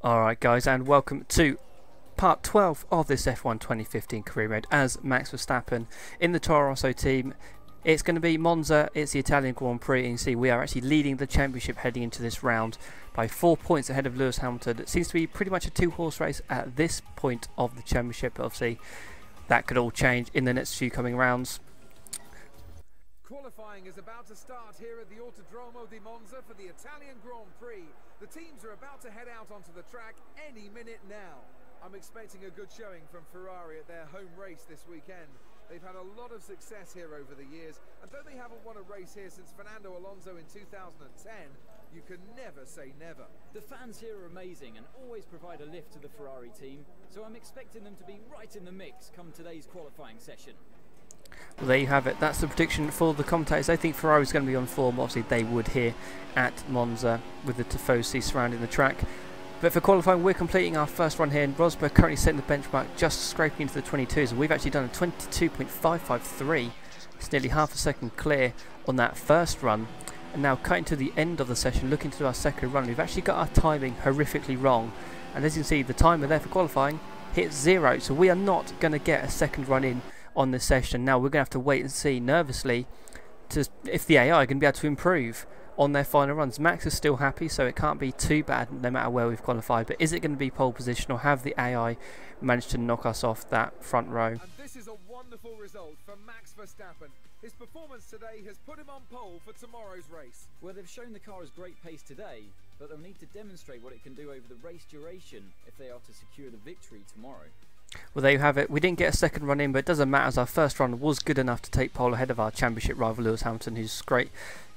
Alright guys, and welcome to part 12 of this F1 2015 career mode as Max Verstappen in the Toro Rosso team. It's going to be Monza, it's the Italian Grand Prix, and you can see we are actually leading the championship heading into this round by 4 points ahead of Lewis Hamilton. It seems to be pretty much a two-horse race at this point of the championship, but obviously that could all change in the next few coming rounds. Qualifying is about to start here at the Autodromo di Monza for the Italian Grand Prix. The teams are about to head out onto the track any minute now. I'm expecting a good showing from Ferrari at their home race this weekend. They've had a lot of success here over the years, and though they haven't won a race here since Fernando Alonso in 2010, you can never say never. The fans here are amazing and always provide a lift to the Ferrari team, so I'm expecting them to be right in the mix come today's qualifying session. Well, there you have it. That's the prediction for the commentators. They think Ferrari's going to be on form. Obviously they would here at Monza with the Tifosi surrounding the track. But for qualifying, we're completing our first run here, and Rosberg currently setting the benchmark, just scraping into the 22s, and we've actually done a 22.553. It's nearly half a second clear on that first run. And now cutting to the end of the session, looking to do our second run, we've actually got our timing horrifically wrong. And as you can see, the timer there for qualifying hits 0, so we are not going to get a second run in on this session. Now we're going to have to wait and see nervously if the AI are going to be able to improve on their final runs. Max is still happy, so it can't be too bad no matter where we've qualified, but is it going to be pole position, or have the AI managed to knock us off that front row? And this is a wonderful result for Max Verstappen. His performance today has put him on pole for tomorrow's race. Well, they've shown the car has great pace today, but they'll need to demonstrate what it can do over the race duration if they are to secure the victory tomorrow. Well, there you have it. We didn't get a second run in, but it doesn't matter as our first run was good enough to take pole ahead of our championship rival Lewis Hamilton, who's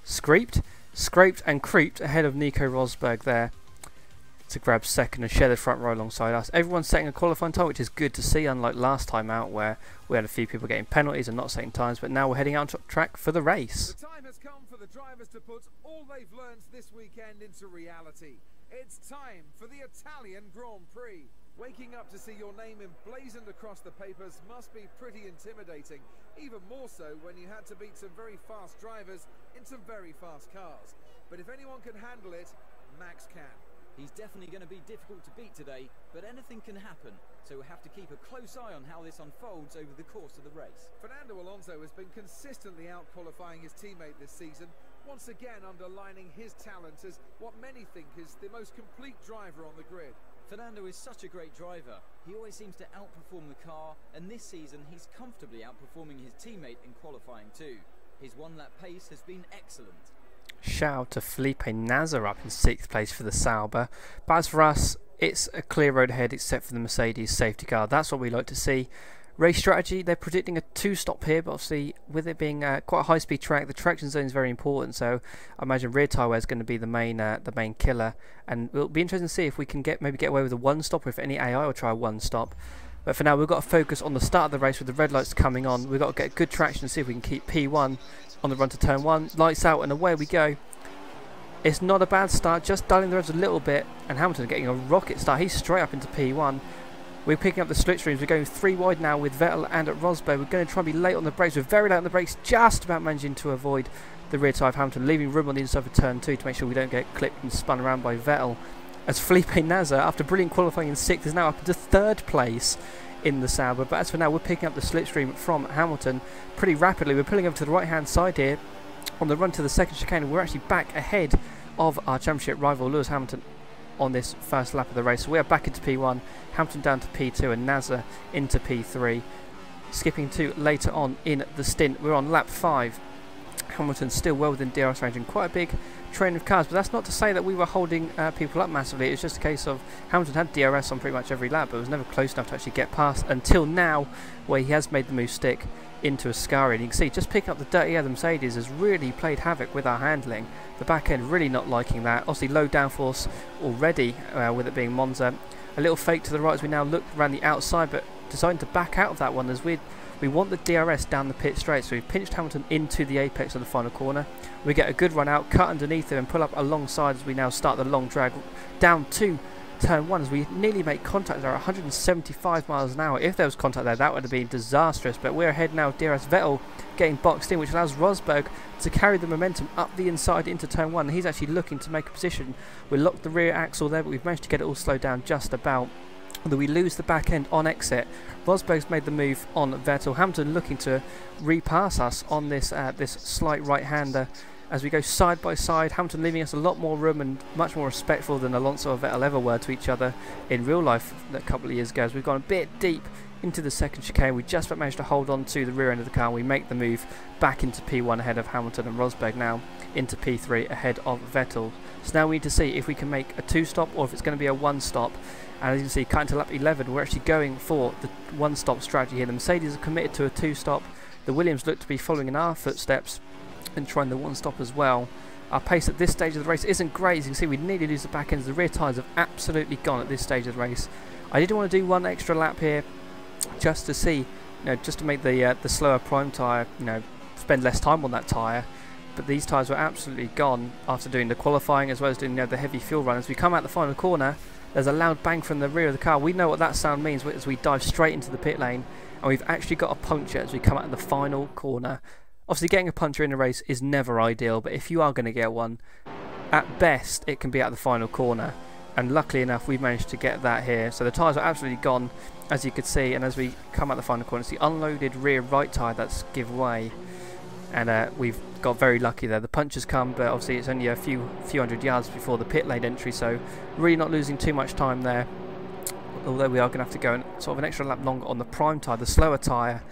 scraped and creeped ahead of Nico Rosberg there to grab second and share the front row alongside us. Everyone's setting a qualifying time, which is good to see, unlike last time out where we had a few people getting penalties and not setting times, but now we're heading out on track for the race. The time has come for the drivers to put all they've learned this weekend into reality. It's time for the Italian Grand Prix. Waking up to see your name emblazoned across the papers must be pretty intimidating, even more so when you had to beat some very fast drivers in some very fast cars. But if anyone can handle it, Max can. He's definitely going to be difficult to beat today, but anything can happen, so we'll have to keep a close eye on how this unfolds over the course of the race. Fernando Alonso has been consistently out-qualifying his teammate this season, once again underlining his talent as what many think is the most complete driver on the grid. Fernando is such a great driver. He always seems to outperform the car, and this season he's comfortably outperforming his teammate in qualifying too. His one-lap pace has been excellent. Shout out to Felipe Nasr up in 6th place for the Sauber. But as for us, it's a clear road ahead except for the Mercedes safety car. That's what we like to see. Race strategy, they're predicting a 2-stop here, but obviously with it being quite a high-speed track, the traction zone is very important, so I imagine rear tyre wear is going to be the main killer, and it'll be interesting to see if we can maybe get away with a 1-stop, or if any AI will try a 1-stop. But for now, we've got to focus on the start of the race with the red lights coming on. We've got to get good traction and see if we can keep P1 on the run to turn 1. Lights out and away we go. It's not a bad start, just dialing the revs a little bit, and Hamilton getting a rocket start. He's straight up into P1. We're picking up the slipstreams. We're going 3 wide now with Vettel and at Rosberg. We're going to try and be late on the brakes. We're very late on the brakes, just about managing to avoid the rear tyre of Hamilton, leaving room on the inside for turn 2 to make sure we don't get clipped and spun around by Vettel. As Felipe Nasr, after brilliant qualifying in 6th, is now up into 3rd place in the Sauber. But as for now, we're picking up the slipstream from Hamilton pretty rapidly. We're pulling over to the right-hand side here on the run to the second chicane, and we're actually back ahead of our championship rival Lewis Hamilton on this first lap of the race. So we are back into P1, Hamilton down to P2 and Nasr into P3. Skipping to later on in the stint, we're on lap 5. Hamilton still well within DRS range and quite a big train of cars, but that's not to say that we were holding people up massively. It's just a case of Hamilton had DRS on pretty much every lap, but was never close enough to actually get past until now, where he has made the move stick into Ascari. And you can see just picking up the dirty air, the Mercedes has really played havoc with our handling. The back end really not liking that. Obviously low downforce already with it being Monza. A little fake to the right as we now look around the outside, but deciding to back out of that one as we want the DRS down the pit straight. So we've pinched Hamilton into the apex of the final corner. We get a good run out, cut underneath him and pull up alongside as we now start the long drag down to turn 1 as we nearly make contact there at 175 miles an hour. If there was contact there, that would have been disastrous, but we're ahead now. DRS Vettel getting boxed in, which allows Rosberg to carry the momentum up the inside into turn 1. He's actually looking to make a position. We locked the rear axle there, but we've managed to get it all slowed down just about. Although we lose the back end on exit. Rosberg's made the move on Vettel. Hamilton looking to repass us on this this slight right-hander as we go side by side. Hamilton leaving us a lot more room and much more respectful than Alonso or Vettel ever were to each other in real life a couple of years ago. As we've gone a bit deep into the second chicane, we just about managed to hold on to the rear end of the car. We make the move back into P1 ahead of Hamilton, and Rosberg now into P3 ahead of Vettel. So now we need to see if we can make a 2-stop or if it's going to be a 1-stop. And as you can see, cutting to lap 11, we're actually going for the 1-stop strategy here. The Mercedes are committed to a 2-stop. The Williams look to be following in our footsteps and trying the 1-stop as well. Our pace at this stage of the race isn't great. As you can see, we nearly lose the back ends. The rear tyres have absolutely gone at this stage of the race. I did want to do one extra lap here just to see, just to make the slower prime tyre, spend less time on that tyre. But these tyres were absolutely gone after doing the qualifying as well as doing the heavy fuel run. As we come out the final corner, there's a loud bang from the rear of the car. We know what that sound means as we dive straight into the pit lane, and we've actually got a puncture as we come out of the final corner. Obviously, getting a puncture in a race is never ideal, but if you are going to get one, at best it can be at the final corner, and luckily enough we've managed to get that here. So the tyres are absolutely gone, as you could see, and as we come out the final corner, it's the unloaded rear right tyre that's give way, and we've got very lucky there. The puncher's come, but obviously it's only a few hundred yards before the pit lane entry, so really not losing too much time there. Although we are going to have to go sort of an extra lap longer on the prime tyre, the slower tyre,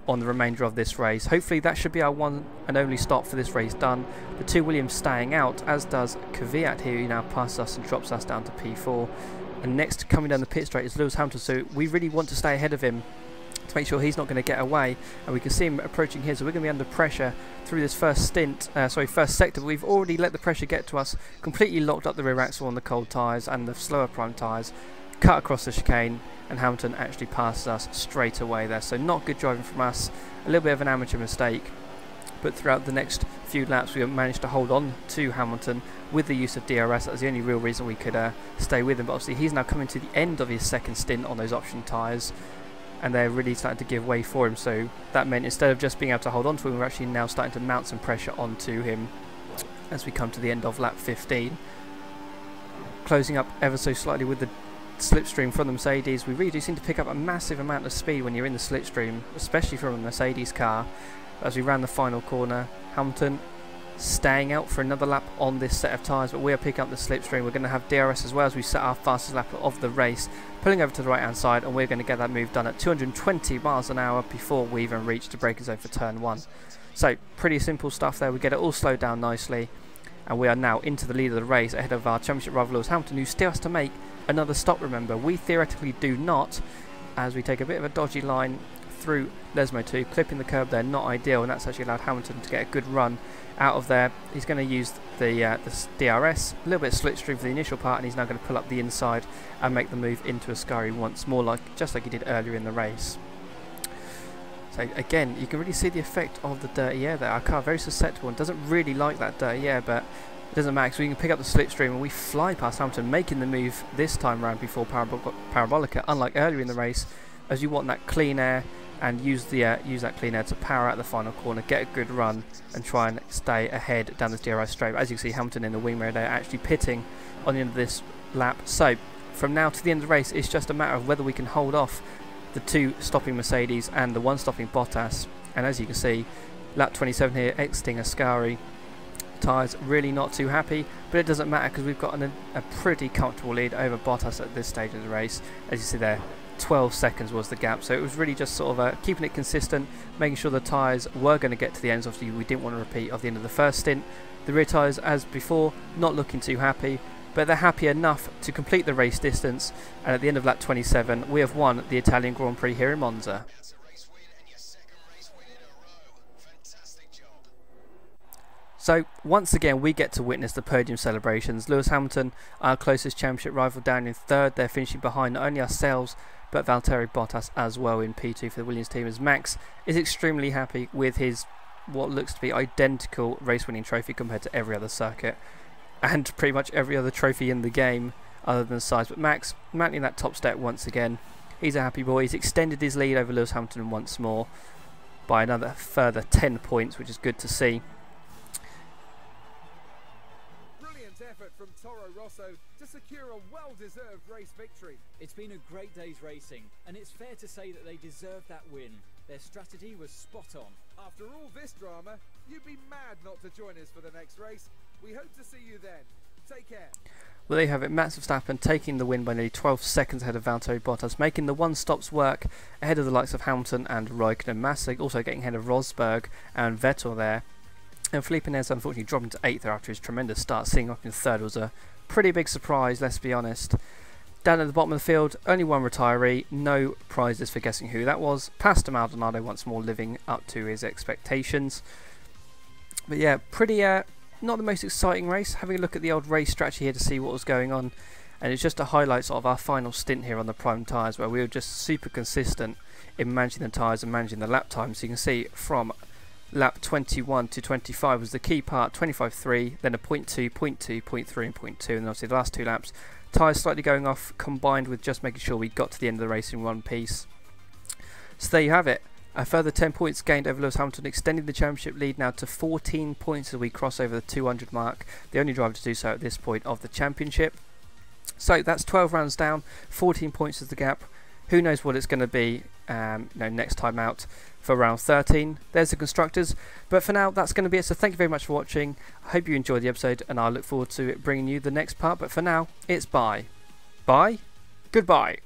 on the remainder of this race. Hopefully that should be our one and only stop for this race done. The two Williams staying out, as does Kvyat here, who now passes us and drops us down to P4. And next coming down the pit straight is Lewis Hamilton, so we really want to stay ahead of him to make sure he's not going to get away, and we can see him approaching here, so we're going to be under pressure through this first sector. But we've already let the pressure get to us, completely locked up the rear axle on the cold tyres and the slower prime tyres, cut across the chicane, and Hamilton actually passes us straight away there. So not good driving from us, a little bit of an amateur mistake, but throughout the next few laps we managed to hold on to Hamilton with the use of DRS. That was the only real reason we could stay with him, but obviously he's now coming to the end of his second stint on those option tyres, and they're really starting to give way for him. So that meant instead of just being able to hold on to him, we're actually now starting to mount some pressure onto him as we come to the end of lap 15. Closing up ever so slightly with the slipstream from the Mercedes. We really do seem to pick up a massive amount of speed when you're in the slipstream, especially from a Mercedes car. As we ran the final corner, Hamilton staying out for another lap on this set of tyres, but we are picking up the slipstream. We're going to have DRS as well as we set our fastest lap of the race, pulling over to the right hand side, and we're going to get that move done at 220 miles an hour before we even reach the braking zone for turn 1. So pretty simple stuff there. We get it all slowed down nicely, and we are now into the lead of the race ahead of our championship rival Lewis Hamilton, who still has to make another stop. Remember, we theoretically do not, as we take a bit of a dodgy line through Lesmo 2, clipping the curb there, not ideal, and that's actually allowed Hamilton to get a good run out of there. He's going to use the DRS, a little bit of slipstream for the initial part, and he's now going to pull up the inside and make the move into Ascari once more, just like he did earlier in the race. So again, you can really see the effect of the dirty air there. Our car very susceptible and doesn't really like that dirty air, but it doesn't matter, so we can pick up the slipstream and we fly past Hamilton, making the move this time around before Parabolica, unlike earlier in the race, as you want that clean air and use that clean air to power out the final corner, get a good run and try and stay ahead down this DRS straight. But as you can see, Hamilton in the wing mirror there actually pitting on the end of this lap. So from now to the end of the race, it's just a matter of whether we can hold off the two stopping Mercedes and the one stopping Bottas. And as you can see, lap 27 here, exiting Ascari. Tyres really not too happy, but it doesn't matter because we've got a pretty comfortable lead over Bottas at this stage of the race. As you see there, 12 seconds was the gap, so it was really just sort of keeping it consistent, making sure the tyres were going to get to the ends. Obviously we didn't want to repeat of the end of the first stint. The rear tyres, as before, not looking too happy, but they're happy enough to complete the race distance, and at the end of lap 27 we have won the Italian Grand Prix here in Monza. So once again we get to witness the podium celebrations. Lewis Hamilton, our closest championship rival, down in third. They're finishing behind not only ourselves but Valtteri Bottas as well in P2 for the Williams team, as Max is extremely happy with his what looks to be identical race winning trophy compared to every other circuit and pretty much every other trophy in the game other than size. But Max mantling that top step once again. He's a happy boy. He's extended his lead over Lewis Hamilton once more by another further 10 points, which is good to see. Brilliant effort from Toro Rosso to secure a well-deserved race victory. It's been a great day's racing, and it's fair to say that they deserved that win. Their strategy was spot on. After all this drama, you'd be mad not to join us for the next race. We hope to see you then. Take care. Well, there you have it. Max Verstappen taking the win by nearly 12 seconds ahead of Valtteri Bottas, making the one-stops work ahead of the likes of Hamilton and Raikkonen. Massa also getting ahead of Rosberg and Vettel there. And Felipe Nasr unfortunately dropping to 8th there after his tremendous start. Seeing up in 3rd was a pretty big surprise, let's be honest. Down at the bottom of the field, only one retiree, no prizes for guessing who that was. Pastor Maldonado once more living up to his expectations. But yeah, pretty not the most exciting race. Having a look at the old race strategy here to see what was going on, and it's just a highlight sort of our final stint here on the prime tyres, where we were just super consistent in managing the tyres and managing the lap time. So you can see from lap 21 to 25 was the key part, 25.3, then a 0.2, 0.2, 0.3 and 0.2, and obviously the last 2 laps tyres slightly going off, combined with just making sure we got to the end of the race in one piece. So there you have it. A further 10 points gained over Lewis Hamilton, extending the championship lead now to 14 points as we cross over the 200 mark. The only driver to do so at this point of the championship. So that's 12 rounds down, 14 points is the gap. Who knows what it's going to be next time out for round 13. There's the constructors. But for now, that's going to be it. So thank you very much for watching. I hope you enjoyed the episode, and I look forward to bringing you the next part. But for now, it's bye. Bye. Goodbye.